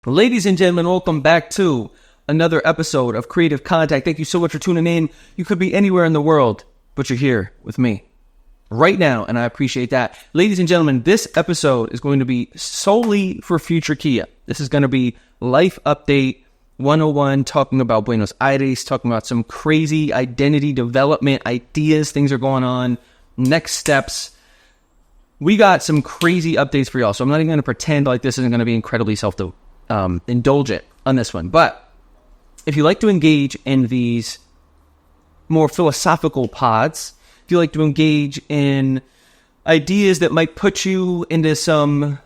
Ladies and gentlemen, welcome back to another episode of Creative Contact. Thank you so much for tuning in. You could be anywhere in the world, but you're here with me right now, and I appreciate that. Ladies and gentlemen, this episode is going to be solely for future Kia. This is going to be Life Update 101, talking about Buenos Aires, talking about some crazy identity development ideas, things are going on, next steps. We got some crazy updates for y'all, so I'm not even going to pretend like this isn't going to be incredibly indulgent on this one. But if you like to engage in these more philosophical pods, if you like to engage in ideas that might put you into some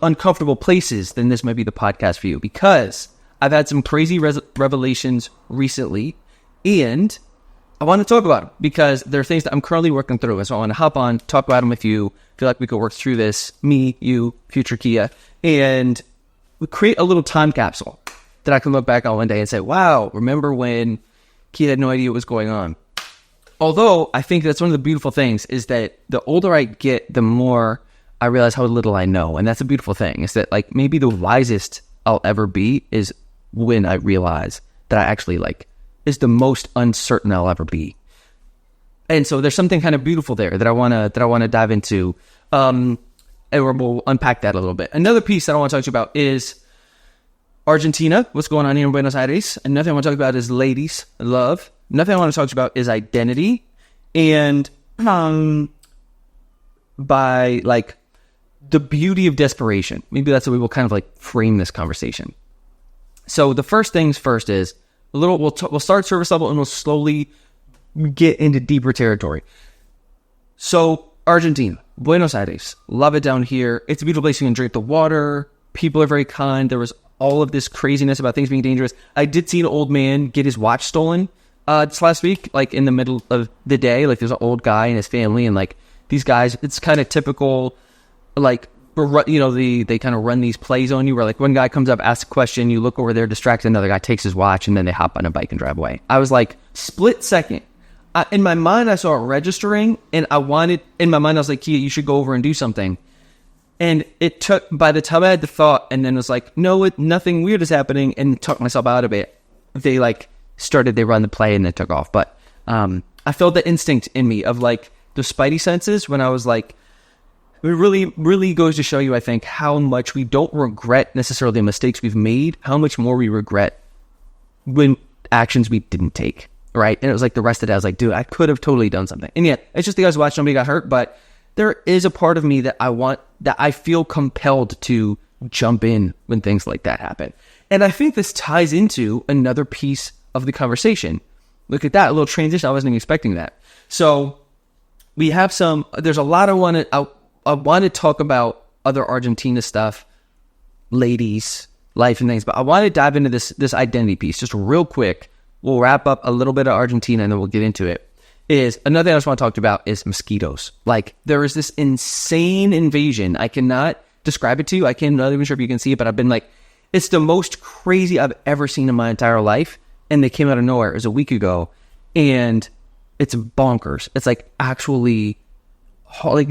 uncomfortable places, then this might be the podcast for you, because I've had some crazy revelations recently, and I want to talk about them because there are things that I'm currently working through, and so I want to hop on, talk about them with you. Feel like we could work through this, me, you, future Kia, and we create a little time capsule that I can look back on one day and say, wow, remember when Kia had no idea what was going on? Although I think that's one of the beautiful things is that the older I get, the more I realize how little I know. And that's a beautiful thing, is that like maybe the wisest I'll ever be is when I realize that I actually is the most uncertain I'll ever be. And so there's something kind of beautiful there that I want to dive into. And we'll unpack that a little bit. Another piece that I want to talk to you about is Argentina, what's going on here in Buenos Aires. Another thing I want to talk about is ladies, love. Another thing I want to talk to you about is identity. And by the beauty of desperation. Maybe that's the way we'll kind of frame this conversation. So the first things first is we'll start surface level and we'll slowly get into deeper territory. So Argentina, Buenos Aires, love it down here. It's a beautiful place. You can drink the water. People are very kind. There was all of this craziness about things being dangerous. I did see an old man get his watch stolen this last week, in the middle of the day. There's an old guy and his family, and these guys, it's kind of typical, they kind of run these plays on you where one guy comes up, asks a question, you look over there, distracts, another guy takes his watch, and then they hop on a bike and drive away. I was split second. In my mind, I saw it registering, and I was like, Kia, you should go over and do something. And it took, by the time I had the thought, and then was like, no, nothing weird is happening, and talked myself out of it. They run the play, and then took off. But I felt the instinct in me of the spidey senses when I was it really, really goes to show you, I think, how much we don't regret necessarily the mistakes we've made, how much more we regret when actions we didn't take. Right. And it was the rest of the day, I was like, dude, I could have totally done something. And yeah, it's just the guys watched, nobody got hurt. But there is a part of me that I feel compelled to jump in when things like that happen. And I think this ties into another piece of the conversation. Look at that, a little transition. I wasn't even expecting that. So we have there's a lot I want to talk about other Argentina stuff, ladies, life and things. But I want to dive into this identity piece just real quick. We'll wrap up a little bit of Argentina and then we'll get into it. Is another thing I just want to talk about is mosquitoes. There is this insane invasion. I cannot describe it to you. I'm not even sure if you can see it, but I've been it's the most crazy I've ever seen in my entire life. And they came out of nowhere. It was a week ago. And it's bonkers. It's actually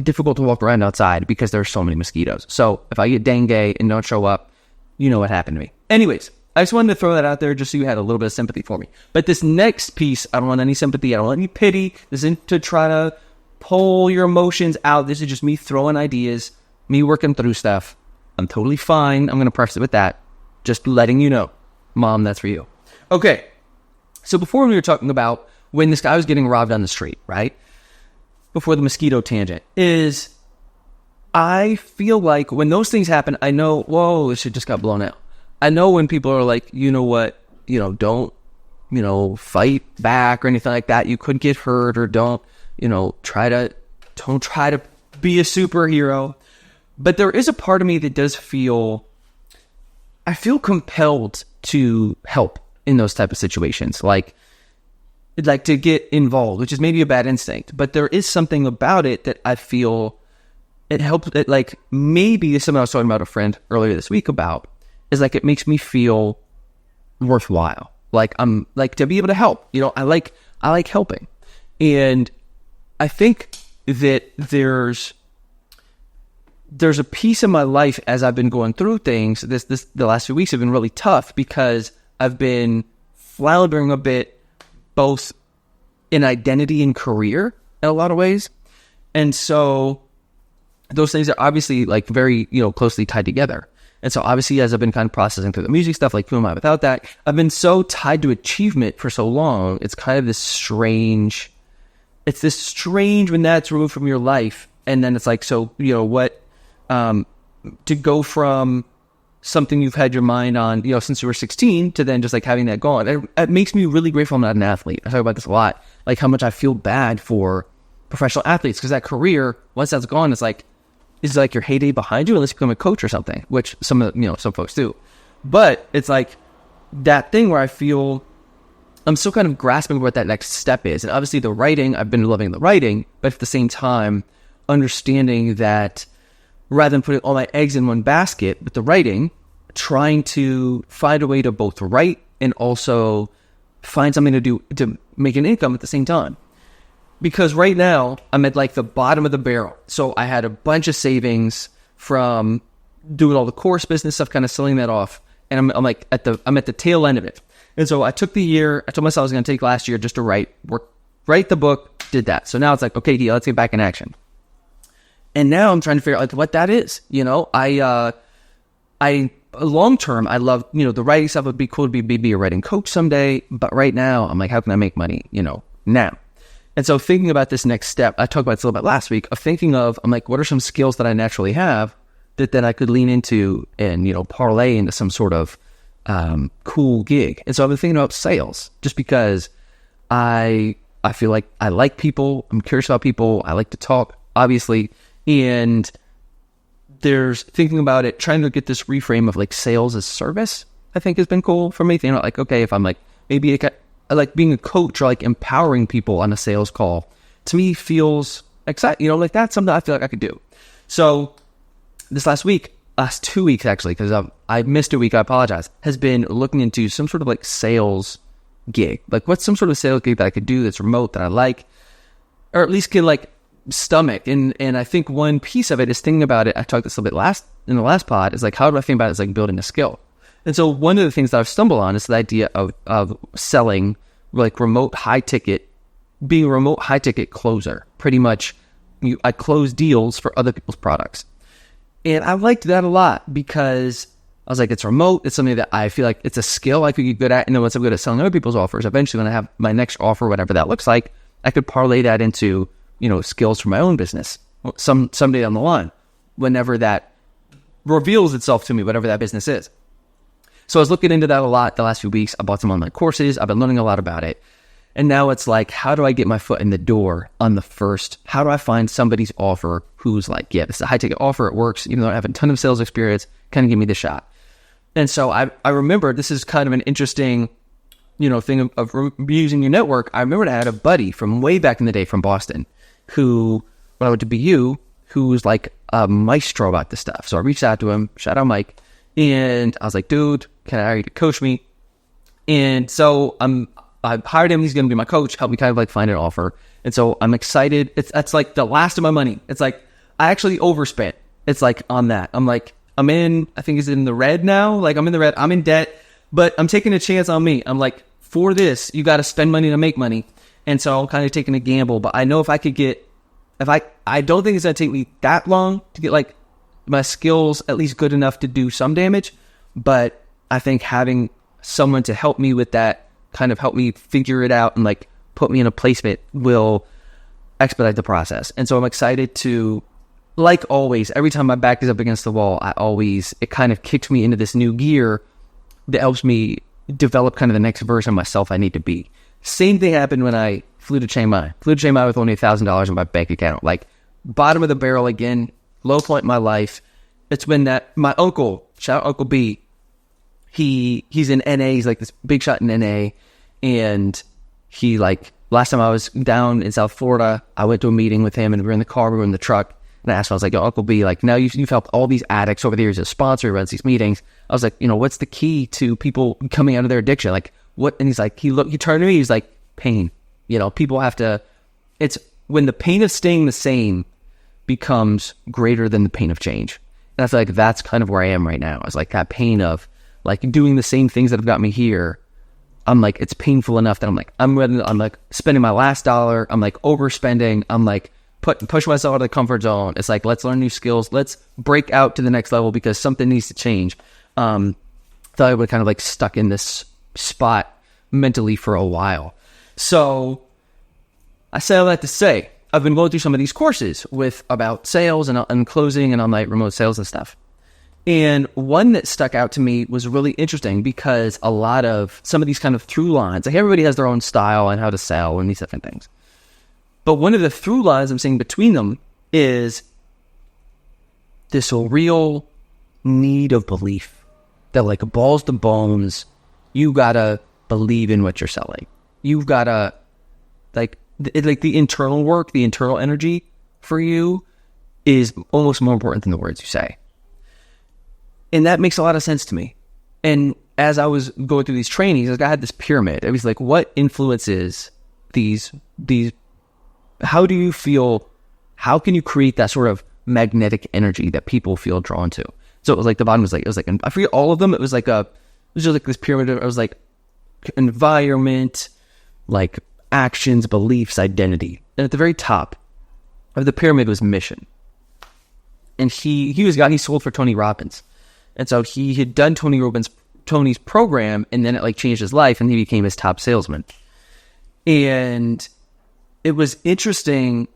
difficult to walk around outside because there's so many mosquitoes. So if I get dengue and don't show up, you know what happened to me. Anyways, I just wanted to throw that out there just so you had a little bit of sympathy for me. But this next piece, I don't want any sympathy. I don't want any pity. This isn't to try to pull your emotions out. This is just me throwing ideas, me working through stuff. I'm totally fine. I'm going to preface it with that. Just letting you know. Mom, that's for you. Okay. So before we were talking about when this guy was getting robbed on the street, right? Before the mosquito tangent, is I feel like when those things happen, I know, whoa, this shit just got blown out. I know when people are you know what, don't, fight back or anything like that. You could get hurt, or don't try to be a superhero. But there is a part of me that does I feel compelled to help in those type of situations. To get involved, which is maybe a bad instinct, but there is something about it that I feel it helps. Maybe this is something I was talking about a friend earlier this week about. Is it makes me feel worthwhile. I'm to be able to help. I like helping. And I think that there's there's a piece of my life as I've been going through things. The last few weeks have been really tough because I've been floundering a bit, both in identity and career in a lot of ways. And so those things are obviously like very, closely tied together. And so obviously as I've been kind of processing through the music stuff, like who am I without that? I've been so tied to achievement for so long. It's kind of this strange when that's removed from your life. And then it's like, so, what, to go from something you've had your mind on, since you were 16 to then just like having that gone. It makes me really grateful I'm not an athlete. I talk about this a lot, like how much I feel bad for professional athletes, because that career, once that's gone, it's like your heyday behind you unless you become a coach or something, which some folks do. But it's like that thing where I feel I'm still kind of grasping what that next step is. And obviously the writing, I've been loving the writing, but at the same time, understanding that rather than putting all my eggs in one basket with the writing, trying to find a way to both write and also find something to do to make an income at the same time. Because right now I'm at like the bottom of the barrel. So I had a bunch of savings from doing all the course business stuff, kind of selling that off. And I'm at the tail end of it. And so I took the year, I told myself I was going to take last year just to write the book, did that. So now it's like, okay, let's get back in action. And now I'm trying to figure out like what that is. I long term, I love, the writing stuff would be cool to be a writing coach someday. But right now I'm like, how can I make money, now? And so thinking about this next step, I talked about this a little bit last week, I'm like, what are some skills that I naturally have that then I could lean into and, parlay into some sort of cool gig. And so I've been thinking about sales just because I feel like I like people. I'm curious about people. I like to talk, obviously. And there's thinking about it, trying to get this reframe of like sales as service, I think has been cool for me. Thinking about like, okay, if I'm like, maybe I like being a coach or like empowering people on a sales call, to me feels exciting, like that's something I feel like I could do. So this last 2 weeks actually, because I missed a week, I apologize, has been looking into some sort of like sales gig. Like what's some sort of sales gig that I could do that's remote that I like, or at least can like stomach. And I think one piece of it is thinking about it. I talked this a little bit in the last pod, is like, how do I think about it as like building a skill? And so one of the things that I've stumbled on is the idea of selling like being a remote high ticket closer. Pretty much I close deals for other people's products. And I liked that a lot because I was like, it's remote. It's something that I feel like it's a skill I could get good at. And then once I'm good at selling other people's offers, eventually when I have my next offer, whatever that looks like, I could parlay that into, skills for my own business someday down the line, whenever that reveals itself to me, whatever that business is. So I was looking into that a lot the last few weeks. I bought some online courses. I've been learning a lot about it. And now it's like, how do I get my foot in the door on the first? How do I find somebody's offer who's like, yeah, this is a high ticket offer. It works. Even though I have a ton of sales experience, kind of give me the shot. And so I remember this is kind of an interesting, thing of using your network. I remember I had a buddy from way back in the day from Boston who, when I went to BU, who was like a maestro about this stuff. So I reached out to him, shout out Mike. And I was like, dude, can I hire you to coach me? And so I hired him. He's going to be my coach, help me kind of like find an offer. And so I'm excited. That's like the last of my money. It's like, I actually overspent. It's like on that. I'm like, I think it's in the red now. Like I'm in the red, I'm in debt, but I'm taking a chance on me. I'm like, for this, you got to spend money to make money. And so I'm kind of taking a gamble, but I know if I could I don't think it's going to take me that long to get like my skills at least good enough to do some damage. But I think having someone to help me with that, kind of help me figure it out and like put me in a placement will expedite the process. And so I'm excited to, like always, every time my back is up against the wall, it kind of kicks me into this new gear that helps me develop kind of the next version of myself I need to be. Same thing happened when I flew to Chiang Mai. With only $1,000 in my bank account. Like bottom of the barrel again, low point in my life. It's when my uncle, shout out Uncle B, he's in NA. He's like this big shot in NA. And he like, last time I was down in South Florida, I went to a meeting with him and we were in the car, we were in the truck. And I asked him, I was like, yo, Uncle B, like now you've helped all these addicts over the years as a sponsor, he runs these meetings. I was like, what's the key to people coming out of their addiction? Like what? And he's like, he turned to me, he's like, pain. People have to, it's when the pain of staying the same becomes greater than the pain of change. And I feel like that's kind of where I am right now. It's like that pain of like doing the same things that have got me here. I'm like, it's painful enough that I'm like spending my last dollar. I'm like overspending. I'm like push myself out of the comfort zone. It's like, let's learn new skills. Let's break out to the next level because something needs to change. So I would kind of like stuck in this spot mentally for a while. So I say all that to say, I've been going through some of these courses about sales and closing and online remote sales and stuff. And one that stuck out to me was really interesting because a lot of some of these kind of through lines, like everybody has their own style and how to sell and these different things. But one of the through lines I'm seeing between them is this real need of belief that like balls to bones, you gotta believe in what you're selling. You've gotta like the internal work, the internal energy for you is almost more important than the words you say. And that makes a lot of sense to me. And as I was going through these trainings, I had this pyramid. It was like, what influences these, how do you feel, how can you create that sort of magnetic energy that people feel drawn to? So it was like, the bottom was like, I forget all of them. It was just like this pyramid. It was like environment, like actions, beliefs, identity. And at the very top of the pyramid was mission. And he sold for Tony Robbins. And so he had done Tony's program, and then it like changed his life, and he became his top salesman. And it was interesting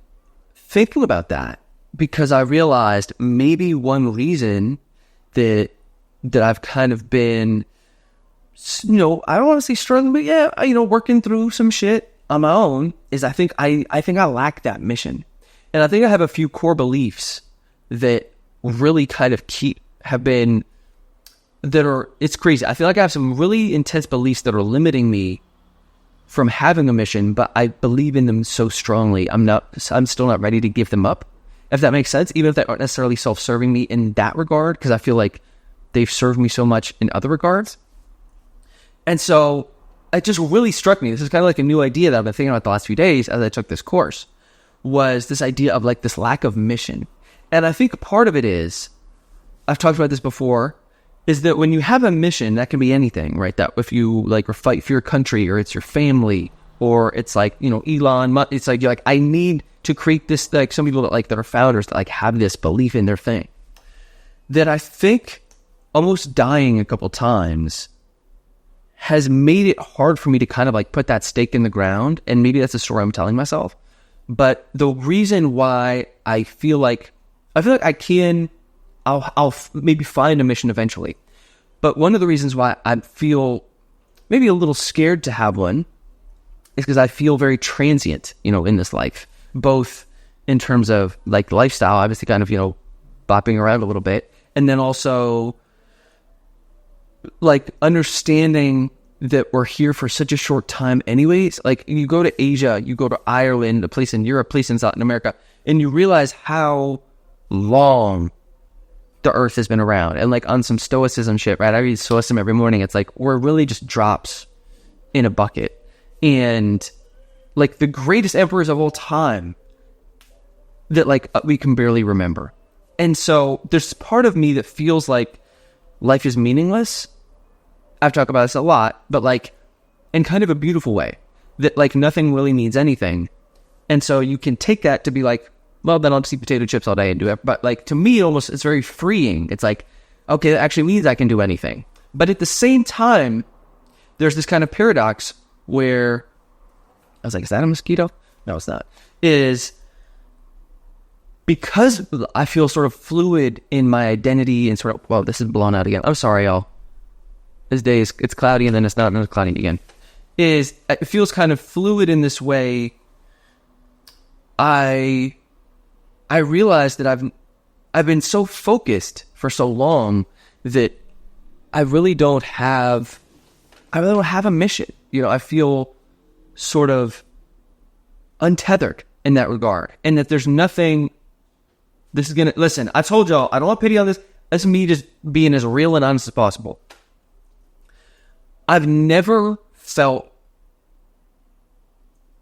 thinking about that because I realized maybe one reason that I've kind of been, I don't want to say struggling, but yeah, working through some shit on my own is I think I lack that mission. And I think I have a few core beliefs that really kind of it's crazy. I feel like I have some really intense beliefs that are limiting me from having a mission, but I believe in them so strongly. I'm still not ready to give them up, if that makes sense, even if they aren't necessarily self-serving me in that regard, because I feel like they've served me so much in other regards. And so it just really struck me. This is kind of like a new idea that I've been thinking about the last few days as I took this course, was this idea of like this lack of mission. And I think part of it is, I've talked about this before, is that when you have a mission, that can be anything, right? That if you like or fight for your country, or it's your family, or it's like, Elon Musk, it's like, you're like, I need to create this, like some people that are founders that like have this belief in their thing, that I think almost dying a couple times has made it hard for me to kind of like put that stake in the ground. And maybe that's a story I'm telling myself. But the reason why I feel like I can, I'll maybe find a mission eventually. But one of the reasons why I feel maybe a little scared to have one is because I feel very transient, in this life, both in terms of like lifestyle, obviously kind of, bopping around a little bit. And then also like understanding that we're here for such a short time anyways. Like you go to Asia, you go to Ireland, a place in Europe, a place in Latin America, and you realize how long the earth has been around. And like on some stoicism shit, right? I read stoicism every morning. It's like we're really just drops in a bucket. And like the greatest emperors of all time that like we can barely remember. And so there's part of me that feels like life is meaningless. I've talked about this a lot, but like in kind of a beautiful way, that like nothing really means anything. And so you can take that to be like, well, then I'll just eat potato chips all day and do it. But like to me, it's very freeing. It's like, okay, that actually means I can do anything. But at the same time, there's this kind of paradox where I was like, is that a mosquito? No, it's not. Is because I feel sort of fluid in my identity and sort of, well, this is blown out again. I'm sorry, y'all. This day it's cloudy and then it's not, and it's cloudy again. It feels kind of fluid in this way. I realized that I've been so focused for so long that I really don't have a mission. I feel sort of untethered in that regard, and that there's nothing. This is gonna listen. I told y'all I don't want pity on this. That's me just being as real and honest as possible. I've never felt.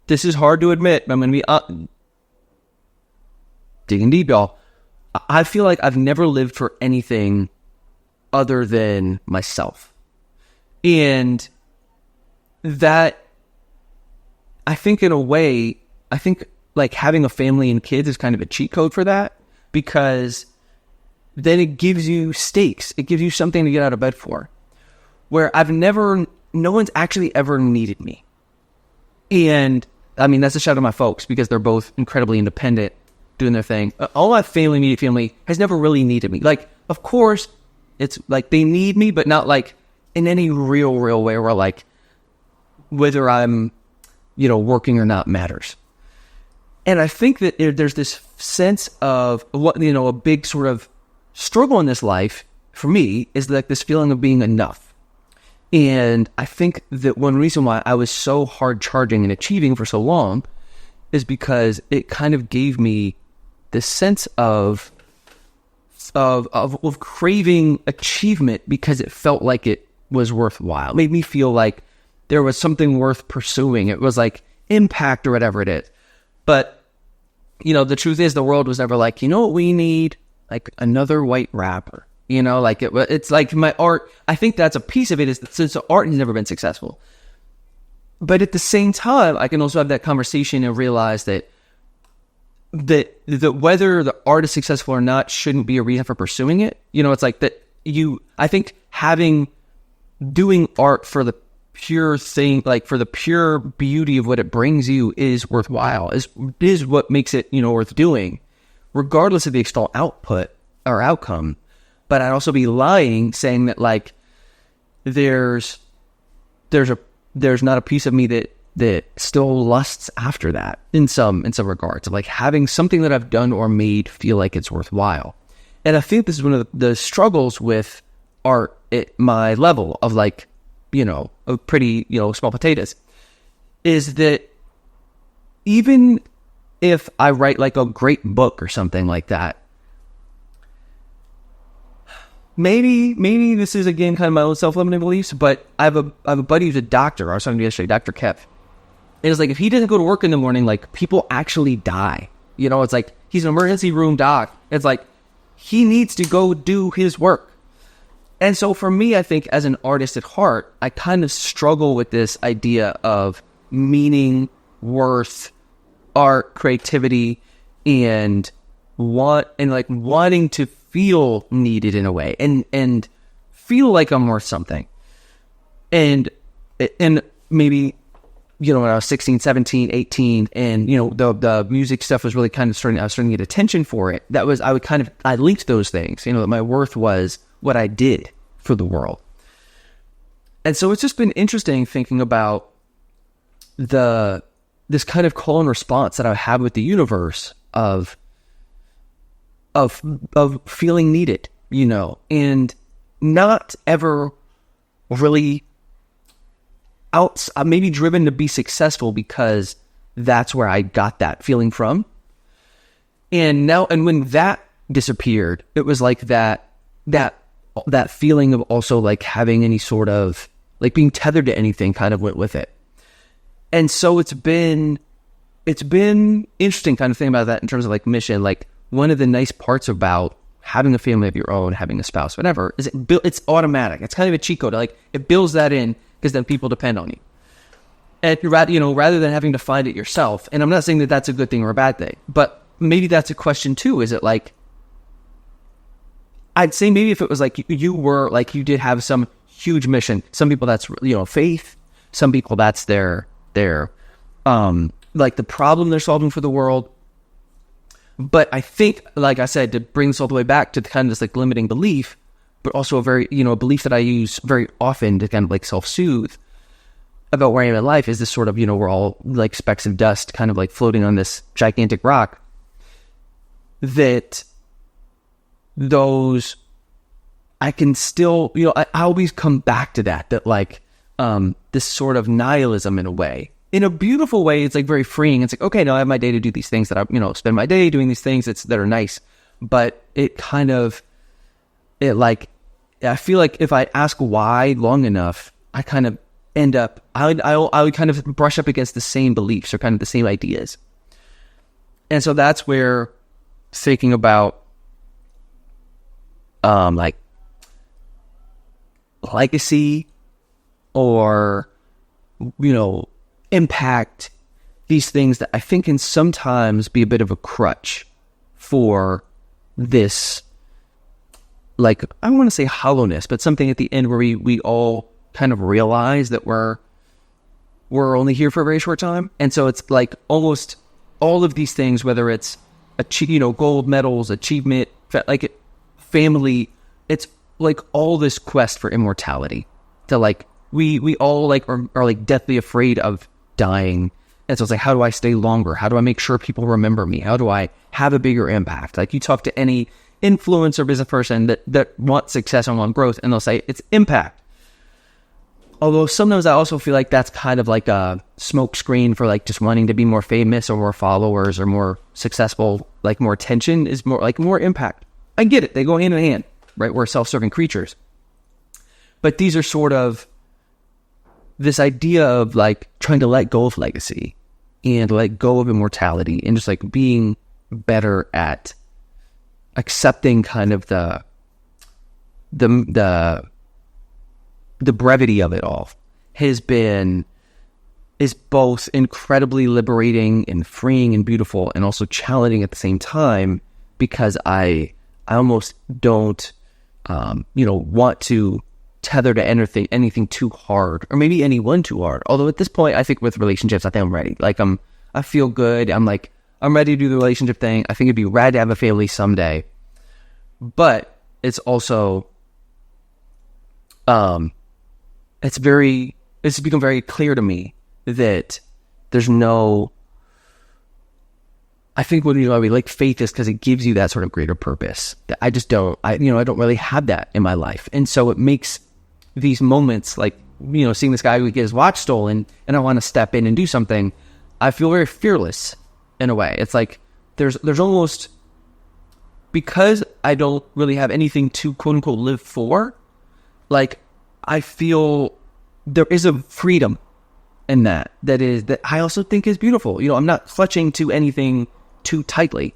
This is hard to admit, but I'm gonna be. digging deep, y'all. I feel like I've never lived for anything other than myself. And that, I think in a way, I think like having a family and kids is kind of a cheat code for that, because then it gives you stakes. It gives you something to get out of bed for. Where no one's actually ever needed me. And I mean, that's a shout out to my folks, because they're both incredibly independent, doing their thing. All my family, immediate family, has never really needed me. Like, of course, it's like they need me, but not like in any real way where like whether I'm, working or not matters. And I think that there's this sense of what, a big sort of struggle in this life for me is like this feeling of being enough. And I think that one reason why I was so hard charging and achieving for so long is because it kind of gave me this sense of craving achievement, because it felt like it was worthwhile. It made me feel like there was something worth pursuing. It was like impact or whatever it is. But, the truth is the world was never like, what we need? Like another white rapper. Like it's like my art. I think that's a piece of it, is that since the art has never been successful. But at the same time, I can also have that conversation and realize that whether the art is successful or not shouldn't be a reason for pursuing it. It's like that I think doing art for the pure thing, like for the pure beauty of what it brings you, is worthwhile, is what makes it, worth doing, regardless of the external output or outcome. But I'd also be lying saying that like there's not a piece of me that still lusts after that in some regards, of like having something that I've done or made feel like it's worthwhile. And I think this is one of the struggles with art at my level of like, of pretty, small potatoes, is that even if I write like a great book or something like that, maybe this is again kind of my own self-limiting beliefs, but I have a buddy who's a doctor. I was talking to yesterday, Dr. Kev. And it's like, if he doesn't go to work in the morning, like people actually die. It's like he's an emergency room doc. It's like he needs to go do his work. And so for me, I think as an artist at heart, I kind of struggle with this idea of meaning, worth, art, creativity, and wanting to feel needed in a way and feel like I'm worth something. And maybe, when I was 16, 17, 18, and, the music stuff was really kind of I was starting to get attention for it. I linked those things, that my worth was what I did for the world. And so it's just been interesting thinking about this kind of call and response that I have with the universe of feeling needed, and not ever really maybe driven to be successful because that's where I got that feeling from. And when that disappeared, it was like that feeling of also like having any sort of like being tethered to anything kind of went with it. And so it's been interesting kind of thing about that in terms of like mission. Like one of the nice parts about having a family of your own, having a spouse, whatever, is it's automatic. It's kind of a cheat code. Like it builds that in because then people depend on you. And rather than having to find it yourself. And I'm not saying that that's a good thing or a bad thing, but maybe that's a question too. Is it like, I'd say maybe if it was like you did have some huge mission. Some people that's faith. Some people that's their like the problem they're solving for the world. But I think, like I said, to bring this all the way back to kind of this like limiting belief, but also a very a belief that I use very often to kind of like self-soothe about where I am in life, is this sort of we're all like specks of dust, kind of like floating on this gigantic rock. That those, I can still, I always come back to that like, this sort of nihilism in a way, in a beautiful way. It's like very freeing. It's like, okay, now I have my day to do these things that I, spend my day doing these things that are nice, but I feel like if I ask why long enough, I kind of end up, I would kind of brush up against the same beliefs or kind of the same ideas. And so that's where thinking about like legacy or, impact, these things that I think can sometimes be a bit of a crutch for this, like, I don't want to say hollowness, but something at the end where we all kind of realize that we're only here for a very short time. And so it's like almost all of these things, whether it's gold medals, achievement, like family, it's like all this quest for immortality, to like we all like are like deathly afraid of dying. And so it's like, how do I stay longer? How do I make sure people remember me? How do I have a bigger impact? Like, you talk to any influencer business person that wants success and want growth, and they'll say it's impact. Although sometimes I also feel like that's kind of like a smoke screen for like just wanting to be more famous or more followers or more successful, like more attention is more like more impact. I get it. They go hand in hand, right? We're self-serving creatures. But these are sort of this idea of like trying to let go of legacy and let go of immortality and just like being better at accepting kind of the brevity of it all is both incredibly liberating and freeing and beautiful, and also challenging at the same time, because I almost don't want to tether to anything too hard, or maybe anyone too hard. Although at this point, I think with relationships, I think I'm ready. Like I feel good. I'm ready to do the relationship thing. I think it'd be rad to have a family someday. But it's also, it's become very clear to me that there's no, I think what we like faith is because it gives you that sort of greater purpose. I just don't, I don't really have that in my life. And so it makes these moments like, seeing this guy who get his watch stolen and I want to step in and do something, I feel very fearless in a way. It's like, there's almost, because I don't really have anything to quote unquote live for, like, I feel there is a freedom in that I also think is beautiful. I'm not clutching to anything too tightly.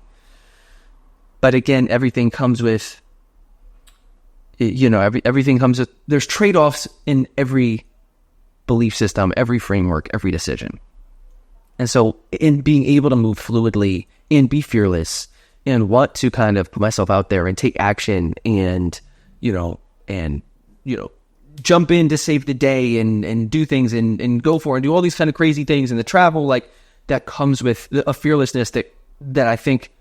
But again, everything comes with, everything comes with, there's trade-offs in every belief system, every framework, every decision. And so in being able to move fluidly and be fearless and want to kind of put myself out there and take action and jump in to save the day and do things and go for it and do all these kind of crazy things, and the travel, like, that comes with a fearlessness that I think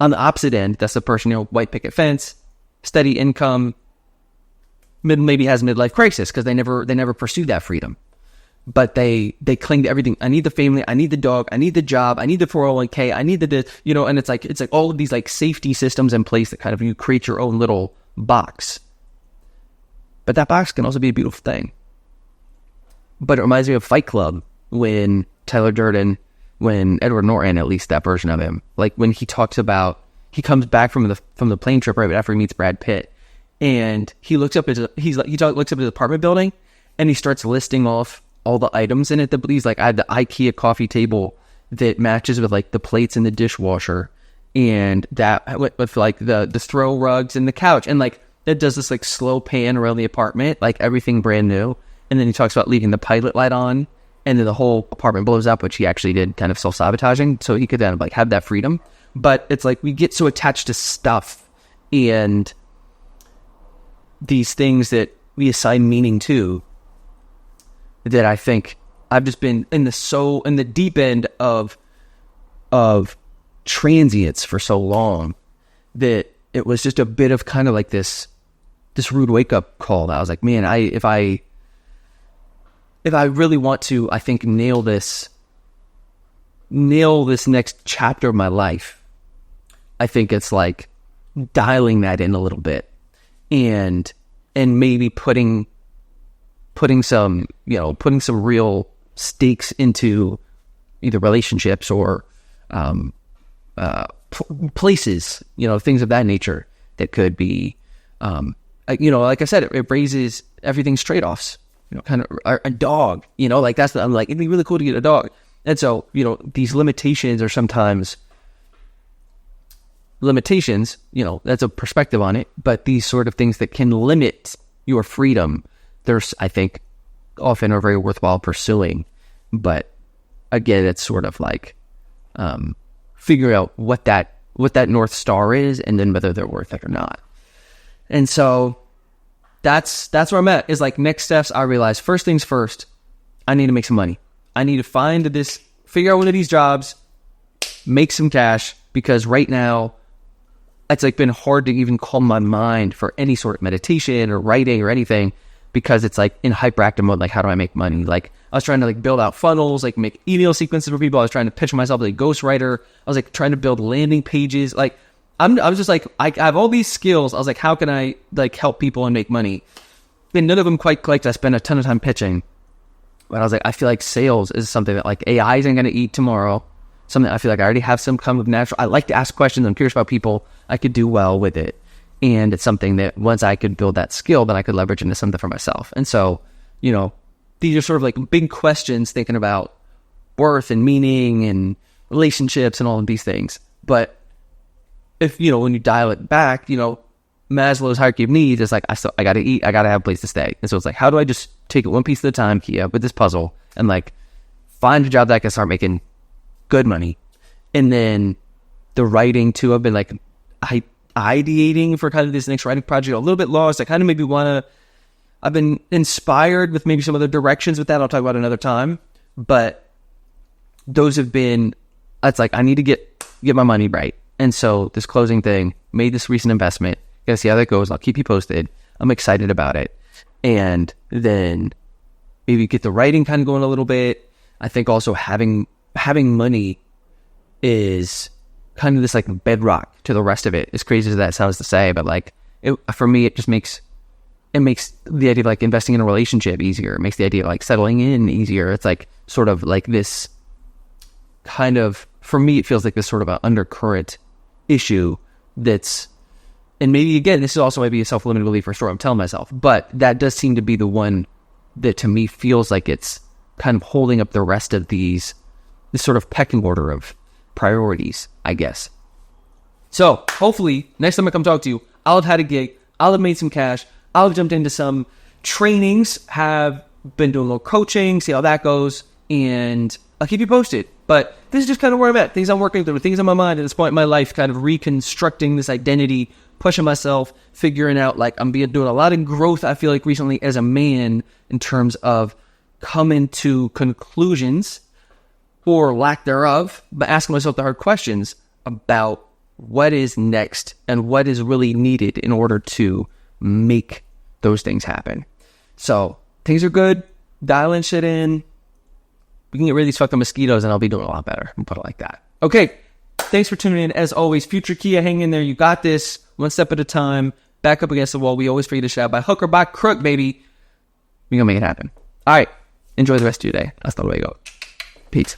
on the opposite end, that's the person, white picket fence, steady income, maybe has midlife crisis because they never pursued that freedom. But they cling to everything. I need the family, I need the dog, I need the job, I need the 401k, I need and it's like all of these like safety systems in place that kind of you create your own little box. But that box can also be a beautiful thing. But it reminds me of Fight Club when Tyler Durden, when Edward Norton, at least that version of him, like when he talks about, he comes back from the plane trip right after he meets Brad Pitt, and he looks up looks up at his apartment building, and he starts listing off all the items in it. He's like, I had the IKEA coffee table that matches with like the plates in the dishwasher, and that with like the throw rugs and the couch, and like it does this like slow pan around the apartment, like everything brand new. And then he talks about leaving the pilot light on, and then the whole apartment blows up, which he actually did kind of self-sabotaging, so he could then like have that freedom. But it's like we get so attached to stuff and these things that we assign meaning to, that I think I've just been in the deep end of transience for so long that it was just a bit of kind of like this rude wake up call that I was like, man, if I really want to, I think nail this next chapter of my life, I think it's like dialing that in a little bit and maybe putting some real stakes into either relationships or places, things of that nature that could be, like I said, it raises everything's trade-offs, kind of a dog, like I'm like, it'd be really cool to get a dog. And so, these limitations are sometimes limitations, that's a perspective on it, but these sort of things that can limit your freedom, there's, I think, often are very worthwhile pursuing. But again, it's sort of like figuring out what that North Star is, and then whether they're worth it or not. And so that's where I'm at, is like next steps. I realize first things first, I need to make some money. I need to figure out one of these jobs, make some cash, because right now it's like been hard to even calm my mind for any sort of meditation or writing or anything, because it's like in hyperactive mode. Like, how do I make money? Like, I was trying to like build out funnels, like make email sequences for people. I was trying to pitch myself as a ghostwriter. I was like trying to build landing pages. Like, I was just like, I have all these skills. I was like, how can I like help people and make money? And none of them quite clicked. I spent a ton of time pitching, but I was like, I feel like sales is something that like AI isn't going to eat tomorrow. Something I feel like I already have some kind of natural. I like to ask questions. I'm curious about people. I could do well with it. And it's something that once I could build that skill, then I could leverage into something for myself. And so, these are sort of like big questions, thinking about worth and meaning and relationships and all of these things. But if, when you dial it back, Maslow's hierarchy of needs is like, I got to eat, I got to have a place to stay. And so it's like, how do I just take it one piece at a time, Kia, with this puzzle, and like find a job that I can start making good money? And then the writing too, I've been like ideating for kind of this next writing project, a little bit lost. I kind of maybe I've been inspired with maybe some other directions with that. I'll talk about another time. But those have been, it's like, I need to get my money right. And so this closing thing, made this recent investment. Gotta see how that goes. I'll keep you posted. I'm excited about it. And then maybe get the writing kind of going a little bit. I think also having money is kind of this like bedrock to the rest of it. As crazy as that sounds to say, but like for me, it just makes the idea of like investing in a relationship easier. It makes the idea of like settling in easier. It's like sort of like this kind of, for me, it feels like this sort of an undercurrent issue that's, and maybe again, this is also maybe a self-limiting belief or story I'm telling myself, but that does seem to be the one that to me feels like it's kind of holding up the rest of this sort of pecking order of priorities, I guess. So hopefully next time I come talk to you, I'll have had a gig, I'll have made some cash, I'll have jumped into some trainings, have been doing a little coaching, see how that goes, and I'll keep you posted. But this is just kind of where I'm at, things I'm working through, things on my mind at this point in my life, kind of reconstructing this identity, pushing myself, figuring out, like, I'm doing a lot of growth, I feel like, recently as a man, in terms of coming to conclusions, or lack thereof, but asking myself the hard questions about what is next and what is really needed in order to make those things happen. So things are good. Dialing shit in. We can get rid of these fucking mosquitoes and I'll be doing a lot better. I'll put it like that. Okay. Thanks for tuning in. As always, future Kia, hang in there. You got this. One step at a time. Back up against the wall. We always figure this out by hook or by crook, baby. We're going to make it happen. All right. Enjoy the rest of your day. Hasta luego. Peace.